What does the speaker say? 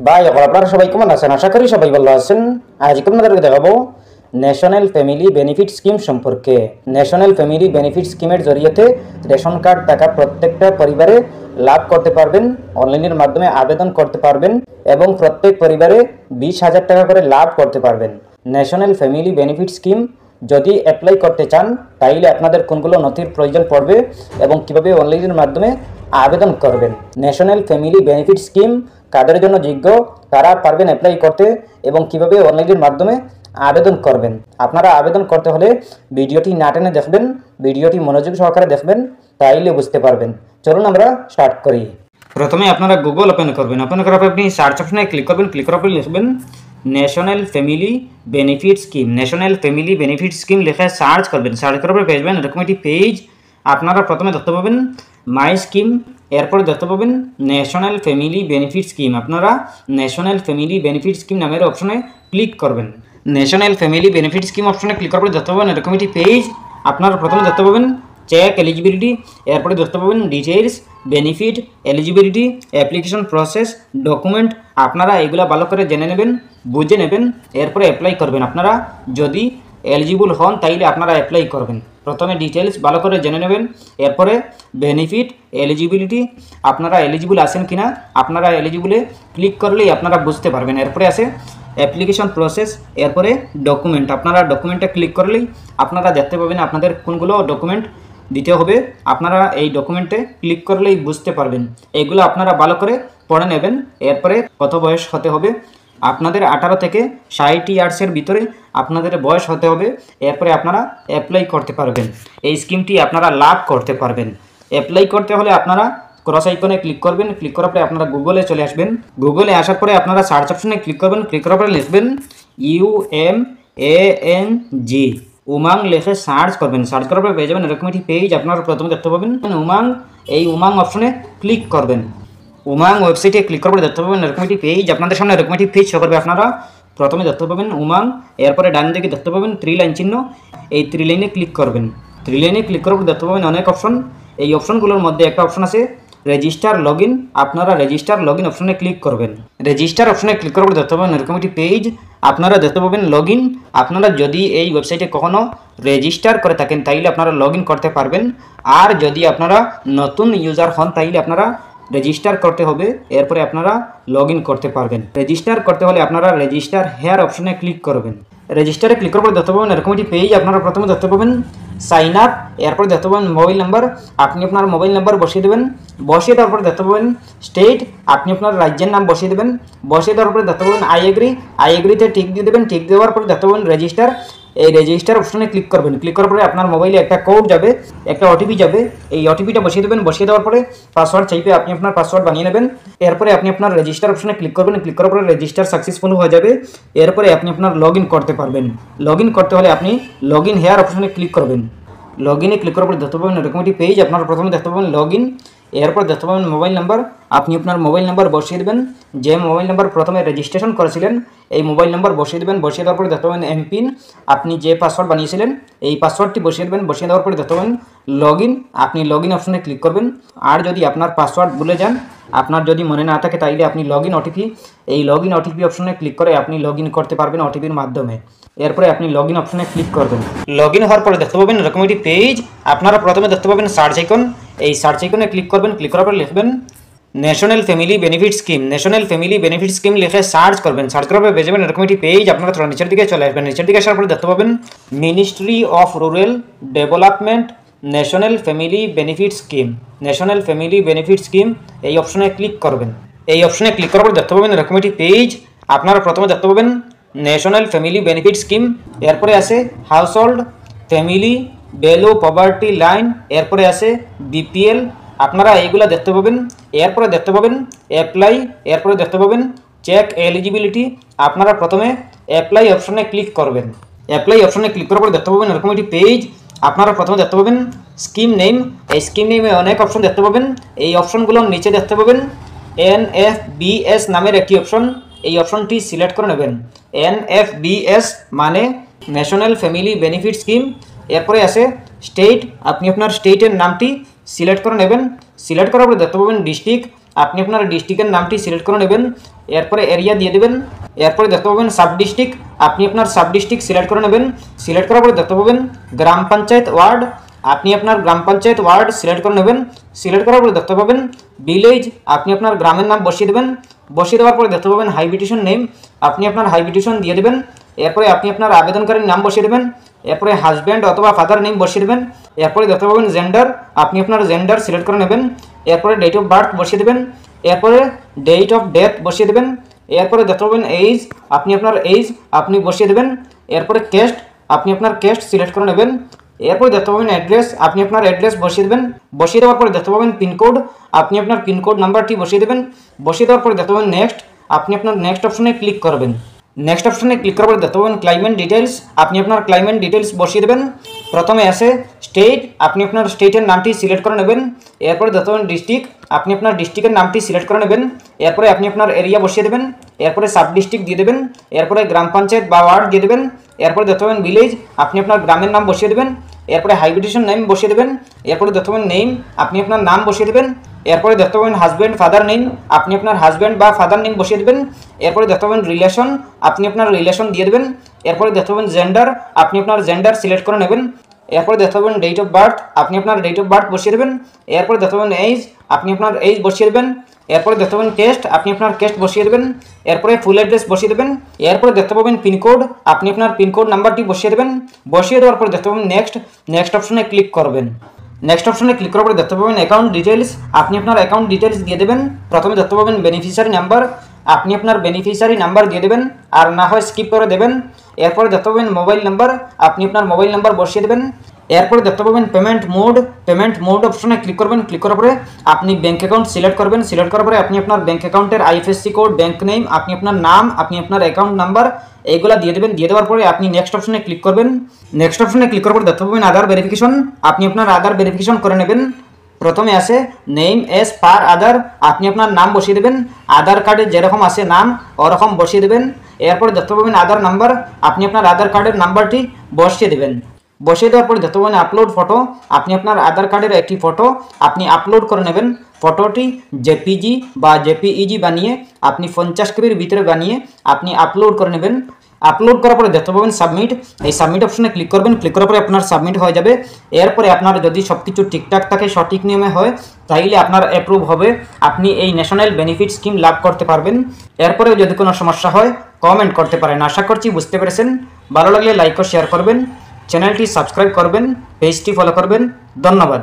ভাই আপনারা সবাই কেমন আছেন? আশা করি সবাই ভালো আছেন। আজকে আপনাদেরকে দেখাবো ন্যাশনাল ফ্যামিলি বেনিফিট স্কিম সম্পর্কে। ন্যাশনাল ফ্যামিলি বেনিফিট স্কিমের জরিয়েতে রেশন কার্ড টাকা প্রত্যেকটা পরিবারে লাভ করতে পারবেন, অনলাইনের মাধ্যমে আবেদন করতে পারবেন এবং প্রত্যেক পরিবারে 20,000 টাকা করে লাভ করতে পারবেন। ন্যাশনাল ফ্যামিলি বেনিফিট স্কিম যদি অ্যাপ্লাই করতে চান তাইলে আপনাদের কোনগুলো নথির প্রয়োজন পড়বে এবং কিভাবে অনলাইনের মাধ্যমে আবেদন করবেন। ন্যাশনাল ফ্যামিলি বেনিফিট স্কিম কাদের জন্য যোগ্য, তারা পারবেন অ্যাপ্লাই করতে এবং কিভাবে অনলাইনের মাধ্যমে আবেদন করবেন। আপনারা আবেদন করতে হলে ভিডিওটি না টেনে দেখবেন, ভিডিওটি মনোযোগ সহকারে দেখবেন, তাইলে বুঝতে পারবেন। চলুন আমরা স্টার্ট করি। প্রথমে আপনারা গুগল ওপেন করবেন। ওপেন করার পর আপনি সার্চ অপশনে ক্লিক করবেন। ক্লিক করার পর লিখবেন national family benefit scheme. National family benefit scheme লিখে সার্চ করবেন। সার্চ করার পর পেয়ে যাবেন এরকম একটি পেজ। আপনারা প্রথমে দেখতে পাবেন মাই স্কিম, এরপরে দেখতে পাবেন ন্যাশনাল ফ্যামিলি বেনিফিট স্কিম। আপনারা ন্যাশনাল ফ্যামিলি বেনিফিট স্কিম নামের অপশনে ক্লিক করবেন। ন্যাশনাল ফ্যামিলি বেনিফিট স্কিম অপশনে ক্লিক করার পর দেখতে পাবেন এরকম একটি পেজ। আপনারা প্রথমে দেখতে পাবেন চেক এলিজিবিলিটি, এরপরে দেখতে পাবেন details, benefit, eligibility, application process, document. আপনারা এগুলা ভালো করে জেনে নেবেন, বুঝে নেবেন, এরপরে অ্যাপ্লাই করবেন। আপনারা যদি এলিজিবল হন তাইলে আপনারা অ্যাপ্লাই করবেন। প্রথমে ডিটেইলস ভালো করে জেনে নেবেন, এরপরে বেনিফিট, এলিজিবিলিটি, আপনারা এলিজিবল আছেন কিনা, আপনারা এলিজিবলে ক্লিক করলেই আপনারা বুঝতে পারবেন। এরপরে আছে অ্যাপ্লিকেশন প্রসেস, এরপরে ডকুমেন্ট। আপনারা ডকুমেন্টে ক্লিক করলেই আপনারা দেখতে পাবেন আপনাদের কোনগুলো ডকুমেন্ট দিতে হবে। আপনারা এই ডকুমেন্টে ক্লিক করলেই বুঝতে পারবেন। এগুলো আপনারা ভালো করে পড়ে নেবেন। এরপরে কত বয়স হতে হবে, আপনাদের 18 থেকে 60 ইয়ার্সের ভিতরে আপনাদের বয়স হতে হবে। এরপরে আপনারা অ্যাপ্লাই করতে পারবেন, এই স্কিমটি আপনারা লাভ করতে পারবেন। অ্যাপ্লাই করতে হলে আপনারা ক্রস আইকনে ক্লিক করবেন। ক্লিক করার পরে আপনারা গুগলে চলে আসবেন। গুগলে আসার পরে আপনারা সার্চ অপশনে ক্লিক করবেন। ক্লিক করার পরে লিখবেন UMANG, উমাং লিখে সার্চ করবেন। সার্চ করার পরে পেয়ে যাবেন এরকম একটি পেজ। আপনারা প্রথমে দেখতে পাবেন উমাং, এই উমাং অপশনে ক্লিক করবেন। উমাং ওয়েবসাইটে ক্লিক করার পরে দেখতে পাবেন এরকম একটি পেজ। আপনাদের সামনে এরকম একটি পেজ শো করবে। আপনারা প্রথমে দেখতে পাবেন উমাং, এরপরে ডান দিকে দেখতে পাবেন 3 লাইন চিহ্ন, এই 3 লাইনে ক্লিক করবেন। 3 লাইনে ক্লিক করার পর দেখতে পাবেন অনেক অপশন। এই অপশনগুলোর মধ্যে একটা অপশন আছে রেজিস্টার লগ ইন। আপনারা রেজিস্টার লগ ইন অপশনে ক্লিক করবেন। রেজিস্টার অপশনে ক্লিক করার পর দেখতে পাবেন এরকম একটি পেজ। আপনারা দেখতে পাবেন লগ ইন। আপনারা যদি এই ওয়েবসাইটে কখনো রেজিস্টার করে থাকেন তাইলে আপনারা লগ ইন করতে পারবেন। আর যদি আপনারা নতুন ইউজার হন তাইলে আপনারা রেজিস্টার করতে হবে, এরপরে আপনারা লগ ইন করতে পারবেন। রেজিস্টার করতে হলে আপনারা রেজিস্টার হেয়ার অপশনে ক্লিক করবেন। রেজিস্টারে ক্লিক করার পর দেখতে পাবেন এরকম একটি পেজ। আপনারা প্রথমে দেখতে পাবেন সাইন আপ, এরপরে দেখতে পাবেন মোবাইল নাম্বার। আপনি আপনার মোবাইল নাম্বার বসিয়ে দেবেন। বসিয়ে দেওয়ার পরে দেখতে পাবেন স্টেট, আপনি আপনার রাজ্যের নাম বসিয়ে দেবেন। বসিয়ে দেওয়ার পরে দেখতে পাবেন আই এগ্রি, আই এগ্রিতে টিক দিয়ে দেবেন। টিক দেওয়ার পরে দেখতে পাবেন রেজিস্টার, এই রেজিস্টার অপশনে ক্লিক করবেন। ক্লিক করার পরে আপনার মোবাইলে একটা কোড যাবে, একটা ওটিপি যাবে। এই ওটিপিটা বসিয়ে দেবেন। বসিয়ে দেওয়ার পরে পাসওয়ার্ড চাইবে, আপনি আপনার পাসওয়ার্ড বানিয়ে নেবেন। এরপরে আপনি আপনার রেজিস্টার অপশনে ক্লিক করবেন। ক্লিক করার পরে রেজিস্টার সাকসেসফুল হয়ে যাবে। এরপরে আপনি আপনার লগ ইন করতে পারবেন। লগ ইন করতে হলে আপনি লগ ইন হেয়ার অপশনে ক্লিক করবেন। লগ ইনে ক্লিক করার পরে দেখতে পাবেন এরকম একটি পেজ। আপনারা প্রথমে দেখতে পাবেন লগ ইন, এরপর দেখতে পাবেন মোবাইল নাম্বার। আপনি আপনার মোবাইল নাম্বার বসিয়ে দেবেন, যে মোবাইল নাম্বার প্রথমে রেজিস্ট্রেশন করেছিলেন এই মোবাইল নাম্বার বসিয়ে দেবেন। বসিয়ে দেওয়ার পরে দেখতে পাবেন এমপিন, আপনি যে পাসওয়ার্ড বানিয়েছিলেন এই পাসওয়ার্ডটি বসিয়ে দেবেন। বসিয়ে দেওয়ার পরে দেখতে পাবেন লগ ইন, আপনি লগ ইন অপশনে ক্লিক করবেন। আর যদি আপনার পাসওয়ার্ড ভুলে যান, আপনার যদি মনে না থাকে তাইলে আপনি লগ ইন ওটিপি, এই লগ ইন ওটিপি অপশনে ক্লিক করে আপনি লগ ইন করতে পারবেন ওটিপির মাধ্যমে। এরপরে আপনি লগ ইন অপশনে ক্লিক করবেন। লগ ইন হওয়ার পরে দেখতে পাবেন এরকম একটি পেজ। আপনারা প্রথমে দেখতে পাবেন সার্চ আইকন, এই সার্চ আইকনে ক্লিক করবেন। ক্লিক করার পর লিখবেন national family benefit scheme. National family benefit scheme লিখে সার্চ করবেন। সার্চ করার পর পেয়ে যাবেন এরকম একটি পেজ। আপনারা থোড়া নিচের দিকে চলে আসবেন। নিচের দিকে আসার পরে দেখতে পাবেন ministry of rural development national family benefit scheme. National family benefit scheme এই অপশনে ক্লিক করবেন। এই অপশনে ক্লিক করার পর দেখতে পাবেন এরকম একটি পেজ। আপনারা প্রথমে দেখতে পাবেন ন্যাশনাল ফ্যামিলি বেনিফিট স্কিম, এরপরে আছে house hold family below poverty line, এরপরে আছে বিপিএল। আপনারা এইগুলা দেখতে পাবেন। এরপরে দেখতে পাবেন অ্যাপ্লাই, এরপরে দেখতে পাবেন চেক এলিজিবিলিটি। আপনারা প্রথমে অ্যাপ্লাই অপশনে ক্লিক করবেন। অ্যাপ্লাই অপশনে ক্লিক করার পরে দেখতে পাবেন এরকম একটি পেজ। আপনারা প্রথমে দেখতে পাবেন স্কিম নেম, এই স্কিম নেমে অনেক অপশন দেখতে পাবেন। এই অপশনগুলোর নিচে দেখতে পাবেন NFBS নামের একটি অপশন, এই অপশনটি সিলেক্ট করে নেবেন। NFBS মানে ন্যাশনাল ফ্যামিলি বেনিফিট স্কিম। এরপরে আছে স্টেট, আপনি আপনার স্টেটের নামটি সিলেক্ট করে নেবেন। সিলেক্ট করার পরে দেখতে পাবেন ডিস্ট্রিক্ট, আপনি আপনার ডিস্ট্রিক্টের নামটি সিলেক্ট করে নেবেন, এরপরে এরিয়া দিয়ে দেবেন, এরপরে দেখতে পাবেন সাব ডিস্ট্রিক্ট, আপনি আপনার সাব ডিস্ট্রিক্ট সিলেক্ট করে নেবেন। সিলেক্ট করার পরে দেখতে পাবেন গ্রাম পঞ্চায়েত ওয়ার্ড, আপনি আপনার গ্রাম পঞ্চায়েত ওয়ার্ড সিলেক্ট করে নেবেন। সিলেক্ট করার পরে দেখতে পাবেন ভিলেজ, আপনি আপনার গ্রামের নাম বসিয়ে দেবেন। বসিয়ে দেওয়ার পরে দেখতে পাবেন হাইবিটেশন নেম, আপনি আপনার হাইবিটেশন দিয়ে দেবেন। এরপরে আপনি আপনার আবেদনকারীর নাম বসিয়ে দেবেন, এরপরে হাজব্যান্ড অথবা ফাদার নেম বসিয়ে দেবেন। এরপরে দেখতে পাবেন জেন্ডার, আপনি আপনার জেন্ডার সিলেক্ট করে নেবেন। এরপরে ডেট অফ বার্থ বসিয়ে দেবেন, এরপরে ডেট অফ ডেথ বসিয়ে দেবেন। এরপরে দেখতে পাবেন এইজ, আপনি আপনার এইজ আপনি বসিয়ে দেবেন। এরপরে ক্যাস্ট, আপনি আপনার ক্যাস্ট সিলেক্ট করে নেবেন। এরপরে দেখতে পাবেন অ্যাড্রেস, আপনি আপনার অ্যাড্রেস বসিয়ে দেবেন। বসিয়ে দেওয়ার পরে দেখতে পাবেন পিনকোড, আপনি আপনার পিনকোড নাম্বারটি বসিয়ে দেবেন। বসিয়ে দেওয়ার পরে দেখতে পাবেন নেক্সট, আপনি আপনার নেক্সট অপশনে ক্লিক করবেন। নেক্সট অপশনে ক্লিক করার পরে দেখতে পাবেন ক্লাইমেট ডিটেলস, আপনি আপনার ক্লাইমেট ডিটেলস বসিয়ে দেবেন। প্রথমে আসে স্টেট, আপনি আপনার স্টেটের নামটি সিলেক্ট করে নেবেন। এরপরে দেখতে পাবেন ডিস্ট্রিক্ট, আপনি আপনার ডিস্ট্রিক্টের নামটি সিলেক্ট করে নেবেন। এরপরে আপনি আপনার এরিয়া বসিয়ে দেবেন, এরপরে সাব ডিস্ট্রিক্ট দিয়ে দেবেন, এরপরে গ্রাম পঞ্চায়েত বা ওয়ার্ড দিয়ে দেবেন। এরপরে দেখতে পাবেন ভিলেজ, আপনি আপনার গ্রামের নাম বসিয়ে দেবেন। এরপরে হাইবিটেশন নেম বসিয়ে দেবেন। এরপরে দেখতে পাবেন নেম, আপনি আপনার নাম বসিয়ে দেবেন। এরপরে দেখতে পাবেন হাজব্যান্ড ফাদার নেম, আপনি আপনার হাজব্যান্ড বা ফাদার নেম বসিয়ে দেবেন। এরপরে দেখতে পাবেন রিলেশন, আপনি আপনার রিলেশন দিয়ে দেবেন। এরপরে দেখতে পাবেন জেন্ডার, আপনি আপনার জেন্ডার সিলেক্ট করে নেবেন। এরপরে দেখতে পাবেন ডেট অফ বার্থ, আপনি আপনার ডেট অফ বার্থ বসিয়ে দেবেন। এরপরে দেখতে পাবেন এইজ, আপনি আপনার এইজ বসিয়ে দেবেন। এরপরে দেখতে পাবেন কেস্ট, আপনি আপনার কেস্ট বসিয়ে দেবেন। এরপরে ফুল অ্যাড্রেস বসিয়ে দেবেন। এরপরে দেখতে পাবেন পিনকোড, আপনি আপনার পিনকোড নাম্বারটি বসিয়ে দেবেন। বসিয়ে দেওয়ার পরে দেখতে পাবেন নেক্সট, নেক্সট অপশনে ক্লিক করবেন। নেক্সট অপশনে ক্লিক করার পরে দেখতে পাবেন অ্যাকাউন্ট ডিটেলস, আপনি আপনার অ্যাকাউন্ট ডিটেলস দিয়ে দেবেন। প্রথমে দেখতে পাবেন বেনিফিশিয়ারি নাম্বার, আপনি আপনার বেনিফিশিয়ারি নাম্বার দিয়ে দেবেন, আর না হয় স্কিপ করে দেবেন। এরপরে দেখতে পাবেন মোবাইল নাম্বার, আপনি আপনার মোবাইল নাম্বার বসিয়ে দেবেন। এরপরে দেখতে পাবেন পেমেন্ট মোড, পেমেন্ট মোড অপশনে ক্লিক করবেন। ক্লিক করার পরে আপনি ব্যাঙ্ক অ্যাকাউন্ট সিলেক্ট করবেন। সিলেক্ট করার পরে আপনি আপনার ব্যাঙ্ক অ্যাকাউন্টের আইএফএসসি কোড, ব্যাঙ্ক নেম, আপনি আপনার নাম, আপনি আপনার অ্যাকাউন্ট নাম্বার এইগুলা দিয়ে দেবেন। দিয়ে দেওয়ার পরে আপনি নেক্সট অপশনে ক্লিক করবেন। নেক্সট অপশনে ক্লিক করার পরে দেখতে পাবেন আধার ভেরিফিকেশন, আপনি আপনার আধার ভেরিফিকেশন করে নেবেন। প্রথমে আসে নেম এস পার আধার, আপনি আপনার নাম বসিয়ে দেবেন। আধার কার্ডে যেরকম আসে নাম ওরকম বসিয়ে দেবেন। এরপরে দেখতে পাবেন আধার নাম্বার, আপনি আপনার আধার কার্ডের নাম্বারটি বসিয়ে দেবেন। বসিয়ে দেওয়ার পরে দেখতে পাবেন আপলোড ফটো, আপনি আপনার আধার কার্ডের একটি ফটো আপনি আপলোড করে নেবেন। ফটোটি জেপিজি বা জেপিইজি বানিয়ে আপনি 50 কেবির ভিতরে বানিয়ে আপনি আপলোড করে নেবেন। আপলোড করার পরে দেখতে পাবেন সাবমিট, এই সাবমিট অপশনে ক্লিক করবেন। ক্লিক করার পরে আপনার সাবমিট হয়ে যাবে। এরপরে আপনার যদি সব কিছু ঠিকঠাক থাকে, সঠিক নিয়মে হয়, তাইলে আপনার অ্যাপ্রুভ হবে, আপনি এই ন্যাশনাল বেনিফিট স্কিম লাভ করতে পারবেন। এরপরেও যদি কোনো সমস্যা হয় কমেন্ট করতে পারেন। আশা করছি বুঝতে পেরেছেন। ভালো লাগলে লাইক ও শেয়ার করবেন, চ্যানেলটি সাবস্ক্রাইব করবেন, পেজটি ফলো করবেন। ধন্যবাদ।